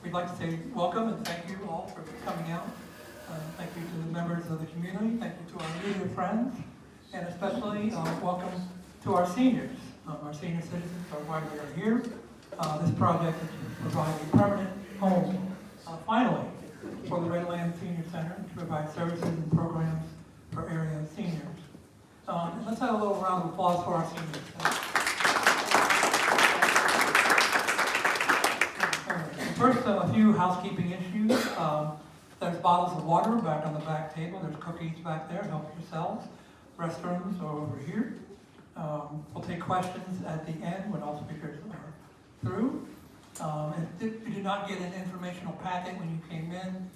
we'd like to say welcome and thank you all for coming out. Thank you to the members of the community, thank you to our media friends, and especially welcome to our seniors. Our senior citizens are why we are here. This project is to provide a permanent home, finally, for the Redland Senior Center to provide services and programs for area seniors. And let's have a little round of applause for our seniors. First, a few housekeeping issues. There's bottles of water back on the back table. There's cookies back there. Help yourselves. Restrooms are over here. We'll take questions at the end when all speakers are through. If you did not get an informational packet when you came in,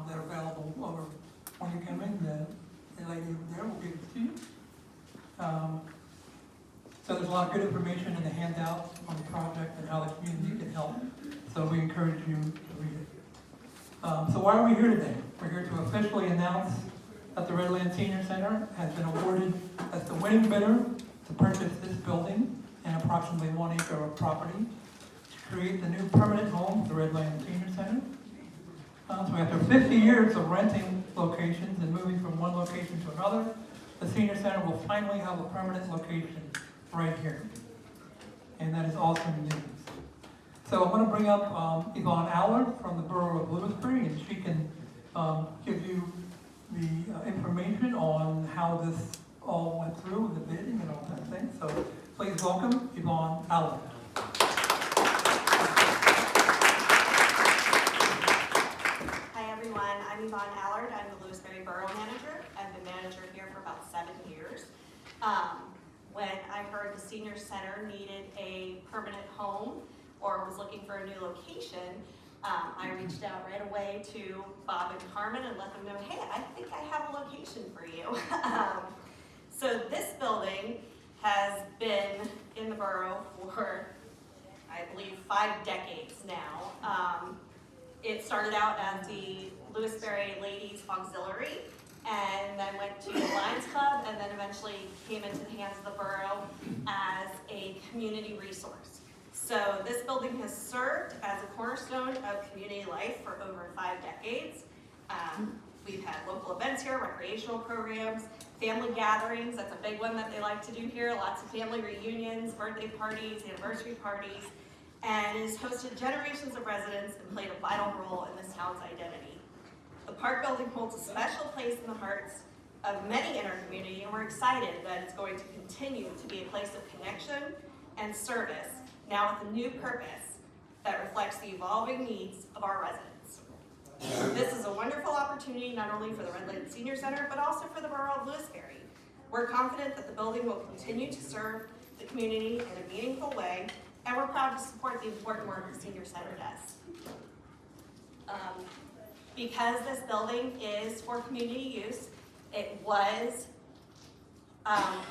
they're available over when you came in. The lady over there will give it to you. So there's a lot of good information in the handout on the project and how the community can help. So we encourage you to read it. So why are we here today? We're here to officially announce that the Redland Senior Center has been awarded as the winning bidder to purchase this building and approximately 1 acre of property to create the new permanent home for the Redland Senior Center. So after 50 years of renting locations and moving from one location to another, the Senior Center will finally have a permanent location right here. And that is awesome news. So I want to bring up Yvonne Allard from the Borough of Lewisberry, and she can give you the information on how this all went through with the bidding and all that thing. So please welcome Yvonne Allard. Hi everyone, I'm Yvonne Allard. I'm the Lewisberry Borough Manager. I've been manager here for about 7 years. When I heard the Senior Center needed a permanent home or was looking for a new location, I reached out right away to Bob and Carman and let them know, hey, I think I have a location for you. So this building has been in the borough for, I believe, 5 decades now. It started out as the Lewisberry Ladies Auxiliary, and then went to the Lions Club, and then eventually came into the hands of the borough as a community resource. So this building has served as a cornerstone of community life for over 5 decades. We've had local events here, recreational programs, family gatherings. That's a big one that they like to do here. Lots of family reunions, birthday parties, anniversary parties, and has hosted generations of residents and played a vital role in this town's identity. The Park Building holds a special place in the hearts of many in our community, and we're excited that it's going to continue to be a place of connection and service, now with a new purpose that reflects the evolving needs of our residents. This is a wonderful opportunity not only for the Redland Senior Center, but also for the borough of Lewisberry. We're confident that the building will continue to serve the community in a meaningful way, and we're proud to support the important work the Senior Center does. Because this building is for community use, it was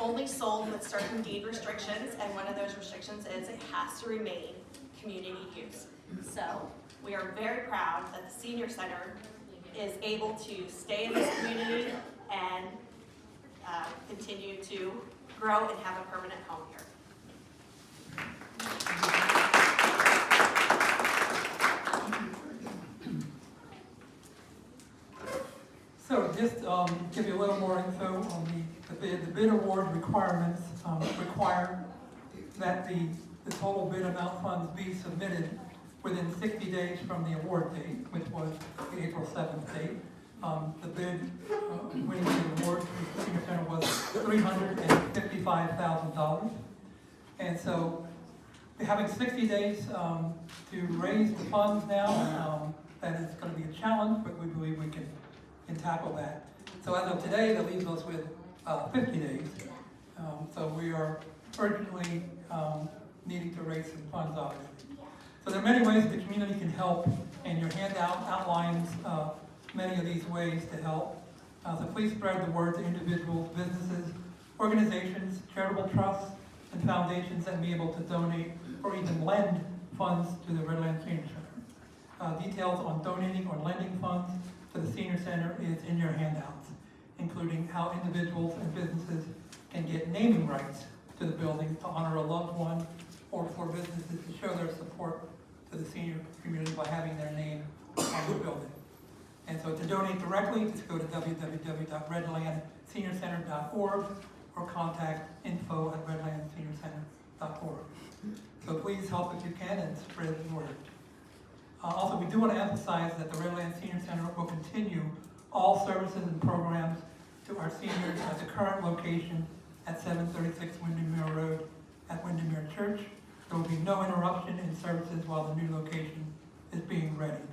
only sold with certain deed restrictions, and one of those restrictions is it has to remain community use. So we are very proud that the Senior Center is able to stay in this community and continue to grow and have a permanent home here. So just give you a little more info on the bid. The bid award requirements require that the total bid amount funds be submitted within 60 days from the award date, which was the April 7th date. The bid winning the award to the Senior Center was $355,000. And so having 60 days to raise the funds now, that is going to be a challenge, but we believe we can tackle that. So as of today, that leaves us with 50 days. So we are urgently needing to raise some funds, obviously. So there are many ways the community can help, and your handout outlines many of these ways to help. So please spread the word to individuals, businesses, organizations, charitable trusts, and foundations that may be able to donate or even lend funds to the Redland Senior Center. Details on donating or lending funds to the Senior Center is in your handouts, including how individuals and businesses can get naming rights to the building to honor a loved one, or for businesses to show their support to the senior community by having their name on the building. And so to donate directly, just go to www.redlandseniorcenter.org or contact info@redlandseniorcenter.org. So please help if you can and spread the word. Also, we do want to emphasize that the Redlands Senior Center will continue all services and programs to our seniors at the current location at 736 Windermere Road at Windermere Church. There will be no interruption in services while the new location is being ready.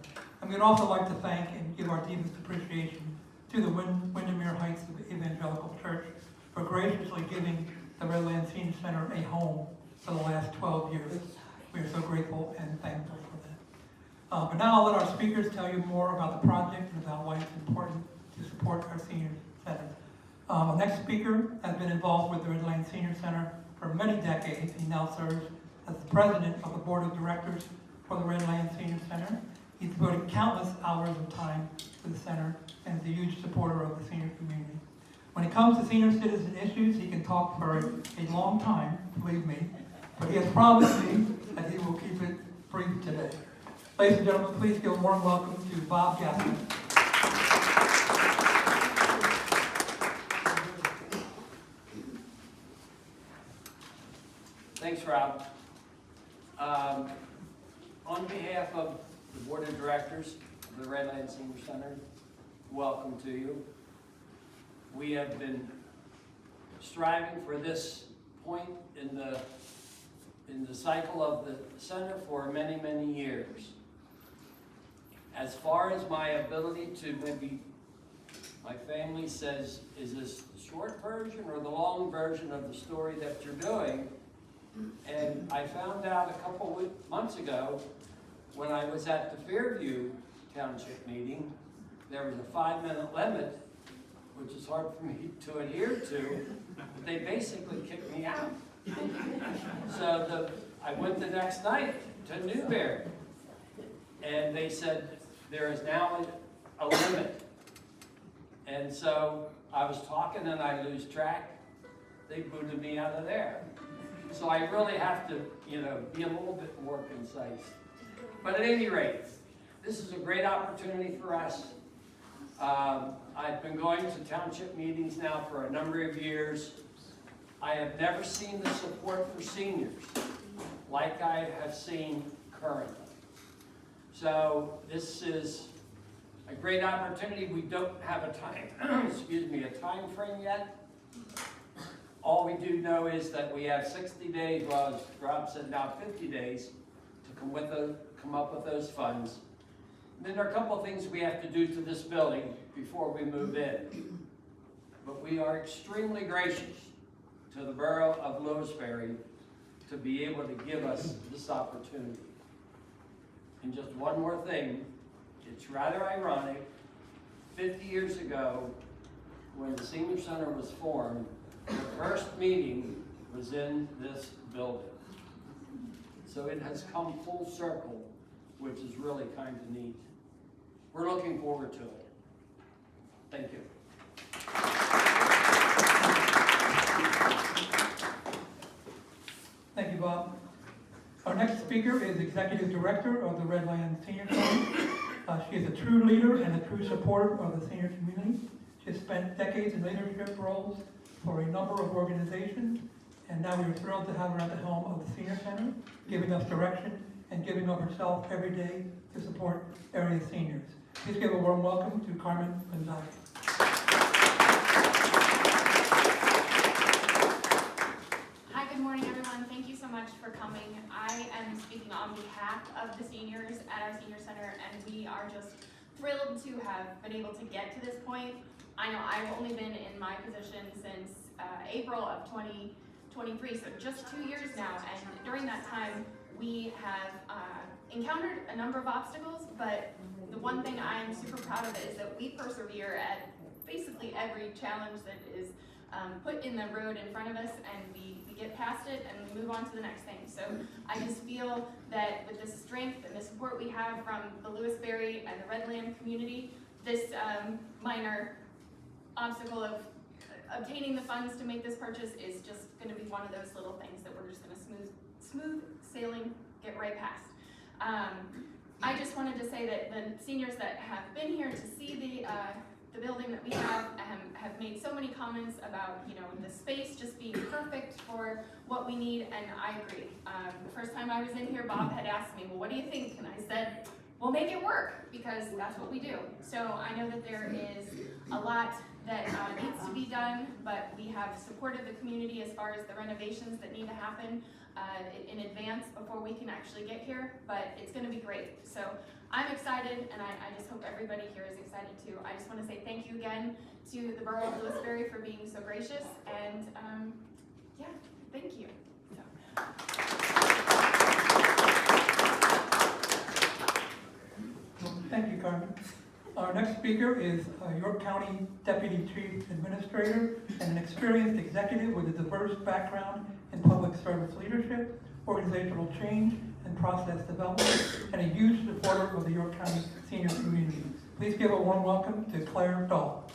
And we'd also like to thank and give our deepest appreciation to the Windermere Heights Evangelical Church for graciously giving the Redlands Senior Center a home for the last 12 years. We are so grateful and thankful for that. But now I'll let our speakers tell you more about the project and about why it's important to support our senior center. Our next speaker has been involved with the Redlands Senior Center for many decades. He now serves as the president of the board of directors for the Redlands Senior Center. He's devoted countless hours of time to the center and is a huge supporter of the senior community. When it comes to senior citizen issues, he can talk for a long time, believe me, but he has promised me that he will keep it brief today. Ladies and gentlemen, please give a warm welcome to Bob Gaswint. Thanks, Rob. On behalf of the Board of Directors of the Redlands Senior Center, welcome to you. We have been striving for this point in the cycle of the center for many, many years. As far as my ability to maybe, my family says, is this the short version or the long version of the story that you're doing? And I found out a couple months ago when I was at the Fairview Township meeting, there was a 5-minute limit, which is hard for me to adhere to, but they basically kicked me out. So I went the next night to Newberry, and they said there is now a limit. And so I was talking and I lose track. They booted me out of there. So I really have to, be a little bit more concise. But at any rate, this is a great opportunity for us. I've been going to township meetings now for a number of years. I have never seen the support for seniors like I have seen currently. So this is a great opportunity. We don't have a time, a time frame yet. All we do know is that we have 60 days, well, as Rob said, now 50 days to come up with those funds. And then there are a couple of things we have to do to this building before we move in. But we are extremely gracious to the borough of Lewisberry to be able to give us this opportunity. And just one more thing, it's rather ironic, 50 years ago, when the Senior Center was formed, the first meeting was in this building. So it has come full circle, which is really kind of neat. We're looking forward to it. Thank you. Thank you, Bob. Our next speaker is Executive Director of the Redlands Senior Center. She is a true leader and a true supporter of the senior community. She has spent decades in leadership roles for a number of organizations, and now we are thrilled to have her at the helm of the Senior Center, giving us direction and giving of herself every day to support area seniors. Please give a warm welcome to Carman Banzaca. Hi, good morning, everyone. Thank you so much for coming. I am speaking on behalf of the seniors at our Senior Center, and we are just thrilled to have been able to get to this point. I know I've only been in my position since April of 2023, so just 2 years now, and during that time we have encountered a number of obstacles, but the one thing I am super proud of is that we persevere at basically every challenge that is put in the road in front of us, and we get past it and we move on to the next thing. So I just feel that with the strength and the support we have from the Lewisberry and the Redland community, this minor obstacle of obtaining the funds to make this purchase is just going to be one of those little things that we're just going to smooth sailing, get right past. I just wanted to say that the seniors that have been here to see the building that we have made so many comments about, you know, the space just being perfect for what we need, and I agree. The first time I was in here, Bob had asked me, well, what do you think? And I said, we'll make it work, because that's what we do. So I know that there is a lot that needs to be done, but we have supported the community as far as the renovations that need to happen in advance before we can actually get here, but it's gonna be great. So I'm excited, and I just hope everybody here is excited too. I just wanna say thank you again to the Borough of Lewisberry for being so gracious, and yeah, thank you. So. Thank you, Carmen. Our next speaker is York County Deputy Chief Administrator and an experienced executive with a diverse background in public service leadership, organizational change, and process development, and a huge supporter of the York County senior community. Please give a warm welcome to Claire Dahl.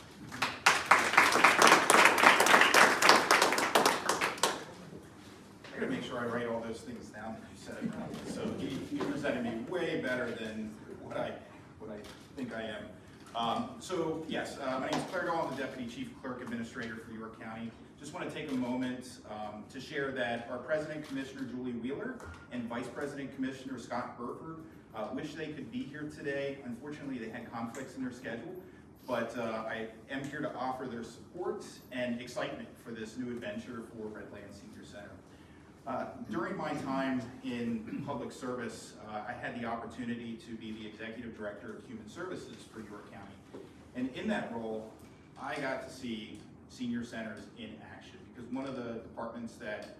I gotta make sure I write all those things down that you said. So he presented me way better than what I think I am. So yes, my name is Claire Dahl. I'm the Deputy Chief Clerk Administrator for York County. Just want to take a moment to share that our President Commissioner Julie Wheeler and Vice President Commissioner Scott Burford wish they could be here today. Unfortunately, they had conflicts in their schedule, but I am here to offer their support and excitement for this new adventure for Redland Senior Center. During my time in public service, I had the opportunity to be the Executive Director of Human Services for York County. And in that role, I got to see senior centers in action, because one of the departments that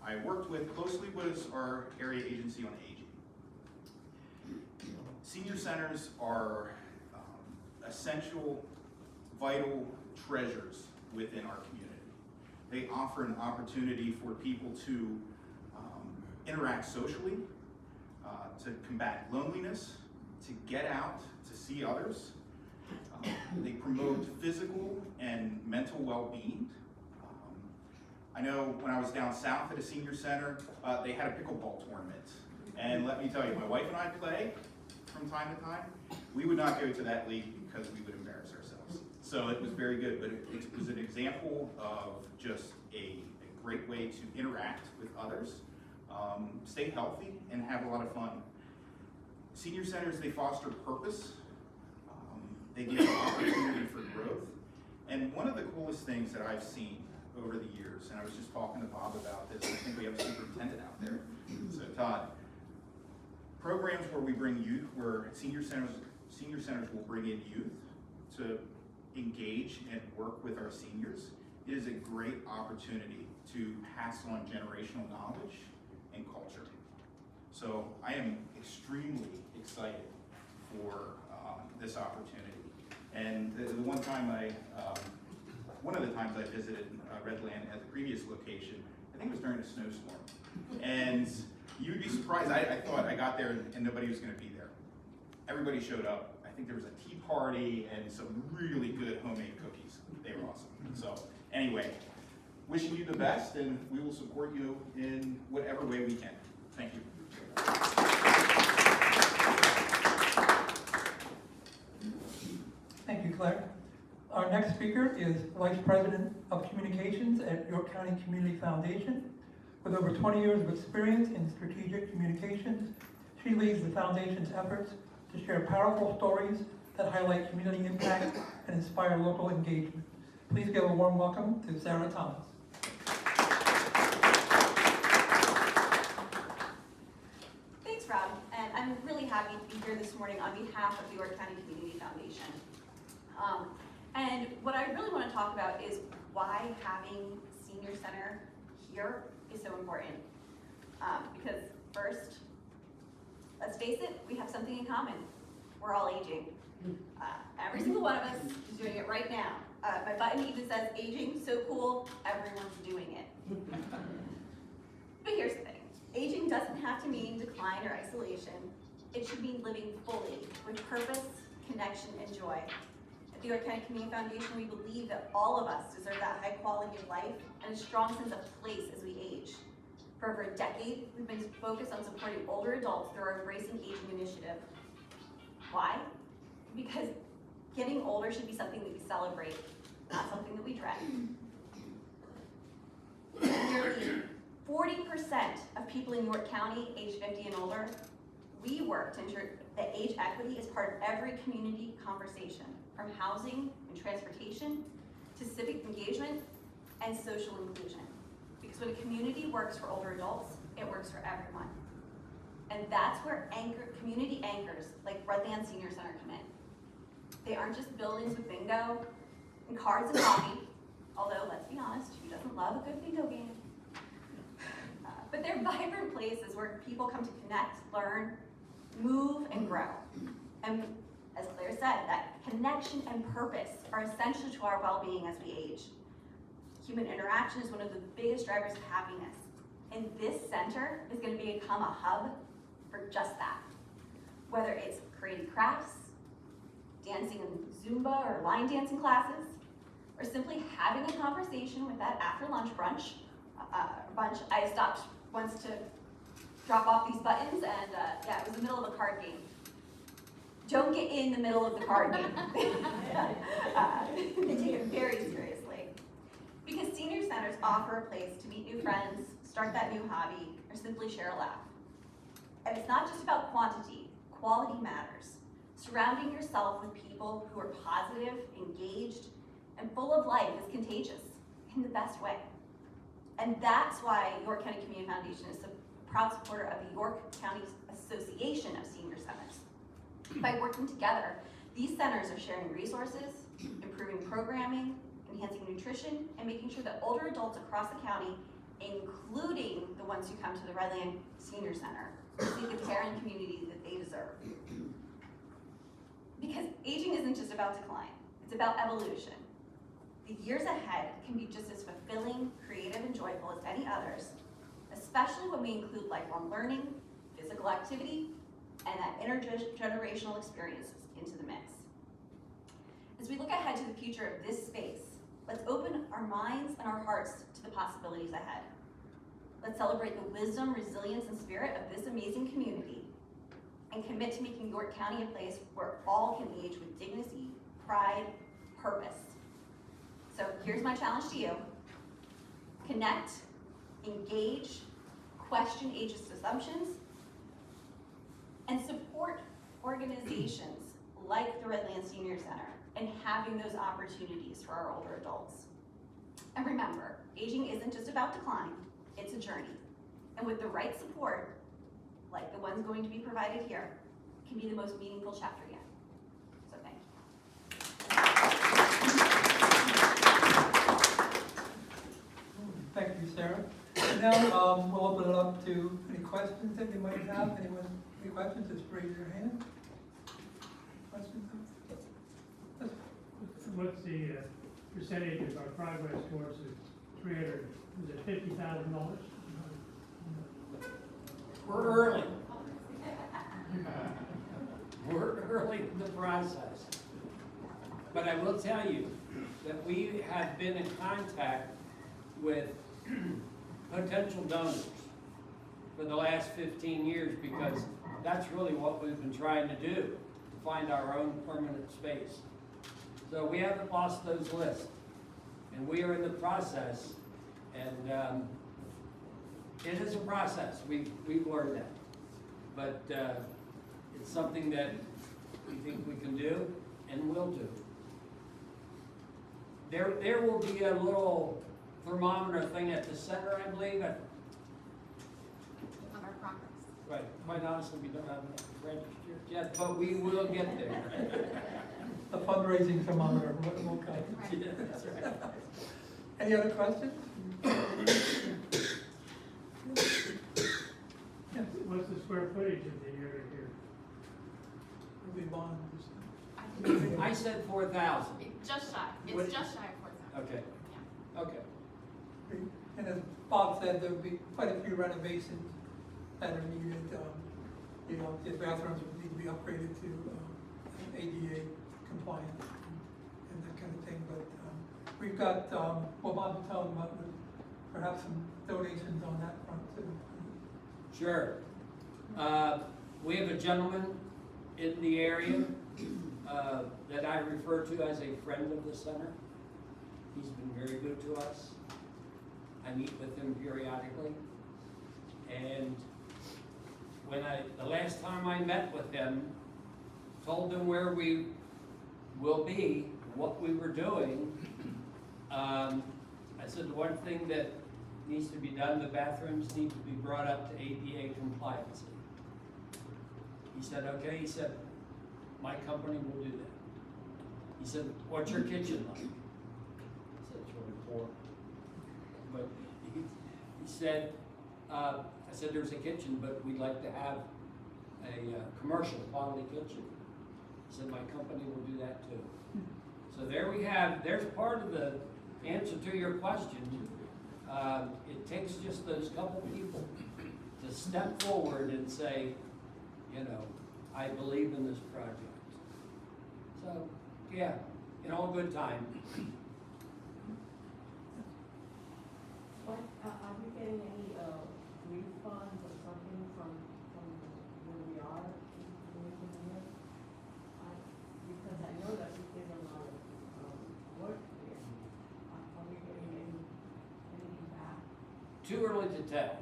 I worked with closely was our Area Agency on Aging. Senior centers are essential, vital treasures within our community. They offer an opportunity for people to interact socially, to combat loneliness, to get out, to see others. They promote physical and mental well-being. I know when I was down south at a senior center, they had a pickleball tournament. And let me tell you, my wife and I play from time to time. We would not go to that league because we would embarrass ourselves. So it was very good, but it was an example of just a great way to interact with others, stay healthy, and have a lot of fun. Senior centers, they foster purpose. They give opportunity for growth. And one of the coolest things that I've seen over the years, and I was just talking to Bob about this, I think we have a superintendent out there, so Todd, programs where we bring youth, where senior centers will bring in youth to engage and work with our seniors. It is a great opportunity to pass on generational knowledge and culture. So I am extremely excited for this opportunity. And the one of the times I visited Redland at the previous location, I think it was during a snowstorm. And you'd be surprised, I thought I got there and nobody was gonna be there. Everybody showed up. I think there was a tea party and some really good homemade cookies. They were awesome. So anyway, wishing you the best, and we will support you in whatever way we can. Thank you. Thank you, Claire. Our next speaker is Vice President of Communications at York County Community Foundation. With over 20 years of experience in strategic communications, she leads the foundation's efforts to share powerful stories that highlight community impact and inspire local engagement. Please give a warm welcome to Sarah Thomas. Thanks, Rob, and I'm really happy to be here this morning on behalf of the York County Community Foundation. And what I really want to talk about is why having Senior Center here is so important. Because first, let's face it, we have something in common. We're all aging. Every single one of us is doing it right now. My button even says, aging, so cool, everyone's doing it. But here's the thing, aging doesn't have to mean decline or isolation. It should mean living fully with purpose, connection, and joy. At the York County Community Foundation, we believe that all of us deserve that high quality of life and a strong sense of place as we age. For over a decade, we've been focused on supporting older adults through our Embracing Aging initiative. Why? Because getting older should be something that we celebrate, not something that we dread. Nearly 40% of people in York County age 50 and older, we work to ensure that age equity is part of every community conversation, from housing and transportation to civic engagement and social inclusion. Because when a community works for older adults, it works for everyone. And that's where community anchors like Redland Senior Center come in. They aren't just buildings with bingo and cards and coffee, although let's be honest, who doesn't love a good bingo game? But they're vibrant places where people come to connect, learn, move, and grow. And as Claire said, that connection and purpose are essential to our well-being as we age. Human interaction is one of the biggest drivers of happiness. And this center is going to become a hub for just that. Whether it's creating crafts, dancing in Zumba or line dancing classes, or simply having a conversation with that after lunch bunch. I stopped once to drop off these buttons, and yeah, it was the middle of a card game. Don't get in the middle of the card game. They take it very seriously. Because senior centers offer a place to meet new friends, start that new hobby, or simply share a laugh. And it's not just about quantity, quality matters. Surrounding yourself with people who are positive, engaged, and full of life is contagious in the best way. And that's why York County Community Foundation is a proud supporter of the York County Association of Senior Centers. By working together, these centers are sharing resources, improving programming, enhancing nutrition, and making sure that older adults across the county, including the ones who come to the Redland Senior Center, receive the care and community that they deserve. Because aging isn't just about decline, it's about evolution. The years ahead can be just as fulfilling, creative, and joyful as any others, especially when we include lifelong learning, physical activity, and that intergenerational experiences into the mix. As we look ahead to the future of this space, let's open our minds and our hearts to the possibilities ahead. Let's celebrate the wisdom, resilience, and spirit of this amazing community, and commit to making York County a place where all can age with dignity, pride, purpose. So here's my challenge to you. Connect, engage, question ageist assumptions, and support organizations like the Redland Senior Center in having those opportunities for our older adults. And remember, aging isn't just about decline, it's a journey. And with the right support, like the ones going to be provided here, can be the most meaningful chapter yet. So thank you. Thank you, Sarah. And now we'll open it up to any questions that you might have. Anyone, any questions, just raise your hand. Questions? What's the percentage of our progress towards the 300, is it $50,000? We're early. We're early in the process. But I will tell you that we have been in contact with potential donors for the last 15 years because that's really what we've been trying to do, to find our own permanent space. So we haven't lost those lists, and we are in the process, and it is a process. We've learned that, but it's something that we think we can do and will do. There will be a little thermometer thing at the center, I believe. On our progress. Right. Quite honestly, we don't have it registered yet, but we will get there. The fundraising thermometer will come. Yeah, that's right. Any other questions? Yes. What's the square footage of the area here? Ruby Bond. I said 4,000. Just shy, What- it's just shy of 4,000. Okay. Okay. And as Bob said, there'll be quite a few renovations that are needed. You know, the bathrooms would need to be upgraded to ADA compliant and that kind of thing. But we've got, well, Bob was telling about perhaps some donations on that front too. Sure. We have a gentleman in the area that I refer to as a friend of the center. He's been very good to us. I meet with him periodically. And the last time I met with him, told him where we will be, what we were doing, I said the one thing that needs to be done, the bathrooms need to be brought up to ADA compliance. He said, okay. He said, my company will do that. He said, what's your kitchen like? I said, it's really poor. But he said, I said, there's a kitchen, but we'd like to have a commercial quality kitchen. He said, my company will do that too. So there we have, there's part of the answer to your question. It takes just those couple people to step forward and say, you know, I believe in this project. So, yeah, in all good time. What, are we getting any, refunds or something from where we are in here? Because I know that we did a lot of, work there. Are we getting anything back? Too early to tell.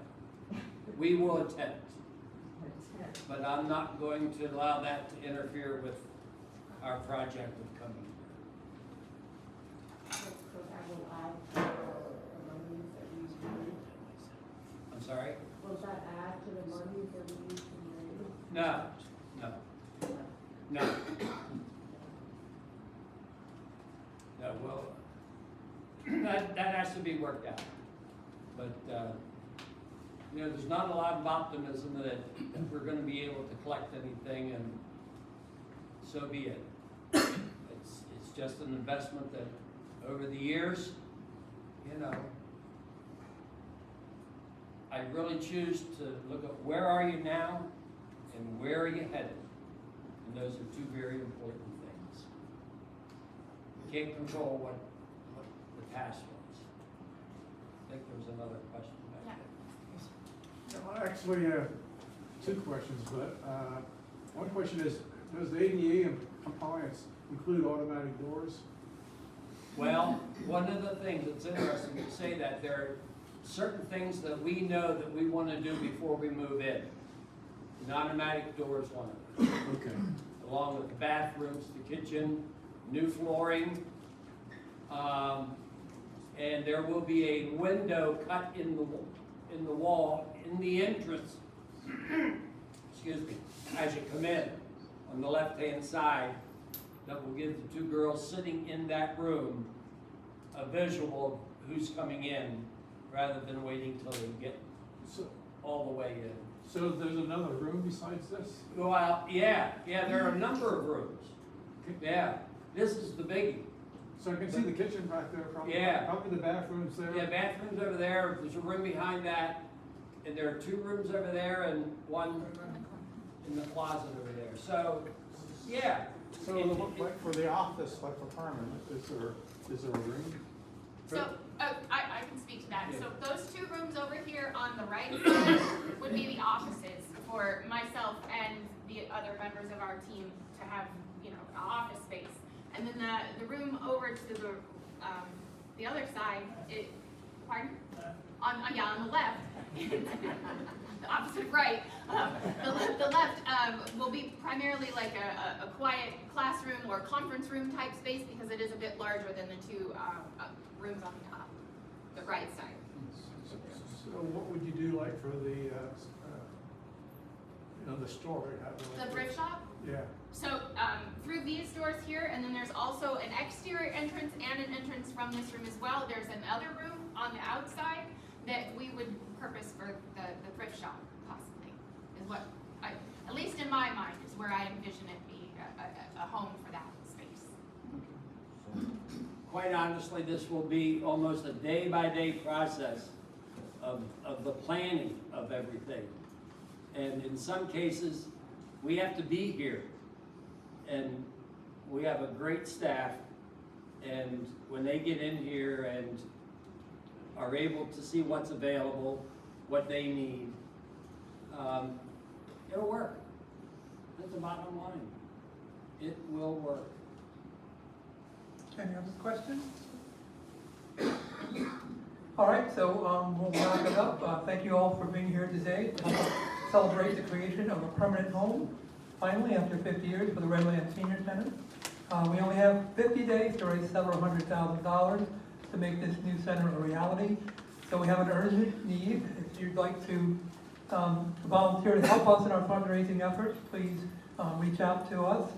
We will attempt, but I'm not going to allow that to interfere with our project of coming here. So that will add to the monies that we raised? I'm sorry? Will that add to the monies that we used to raise? No, no, no. No, well, that has to be worked out. But, you know, there's not a lot of optimism that we're gonna be able to collect anything, and so be it. It's just an investment that over the years, you know, I really choose to look at where are you now and where are you headed. And those are two very important things. You can't control what the past was. I think there was another question back there. Well, actually, two questions, but one question is, does the ADA compliance include automatic doors? Well, one of the things that's interesting to say that there are certain things that we know that we want to do before we move in. An automatic door is one of them. Okay. Along with the bathrooms, the kitchen, new flooring. And there will be a window cut in the wall, in the entrance, excuse me, as you come in, on the left-hand side, that will give the two girls sitting in that room a visual of who's coming in, rather than waiting till they get So, all the way in. so there's another room besides this? Well, yeah, there are a number of rooms. Yeah, this is the biggie. So I can see the kitchen right there, probably. Yeah. Probably the bathrooms there. Yeah, bathrooms over there, there's a room behind that, and there are two rooms over there and one in the closet over there. So, yeah. So, like for the office, like for Carmen, is there a room? So, I can speak to that. So those two rooms over here on the right side would be the offices for myself and the other members of our team to have, you know, an office space. And then the room over to the other side, pardon? On the left, the opposite right, the left will be primarily like a quiet classroom or conference room type space, because it is a bit larger than the two rooms on the right side. So what would you do like for the, the store? The thrift shop? Yeah. So through these doors here, and then there's also an exterior entrance and an entrance from this room as well. There's another room on the outside that we would purpose for the thrift shop, possibly, is what, at least in my mind, is where I envision it being a home for that space. Quite honestly, this will be almost a day-by-day process of the planning of everything. And in some cases, we have to be here. And we have a great staff, and when they get in here and are able to see what's available, what they need, it'll work. That's the bottom line. It will work. Any other questions? All right, so we'll wrap it up. Thank you all for being here today to celebrate the creation of a permanent home, finally, after 50 years for the Redland Senior Center. We only have 50 days to raise several $100,000 to make this new center a reality. So we have an urgent need. If you'd like to volunteer to help us in our fundraising efforts, please reach out to us.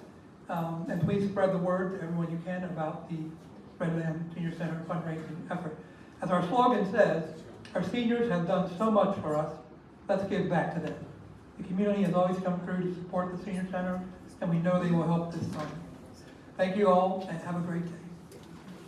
And please spread the word to everyone you can about the Redland Senior Center fundraising effort. As our slogan says, our seniors have done so much for us, let's give back to them. The community has always come through to support the Senior Center, and we know they will help this time. Thank you all, and have a great day.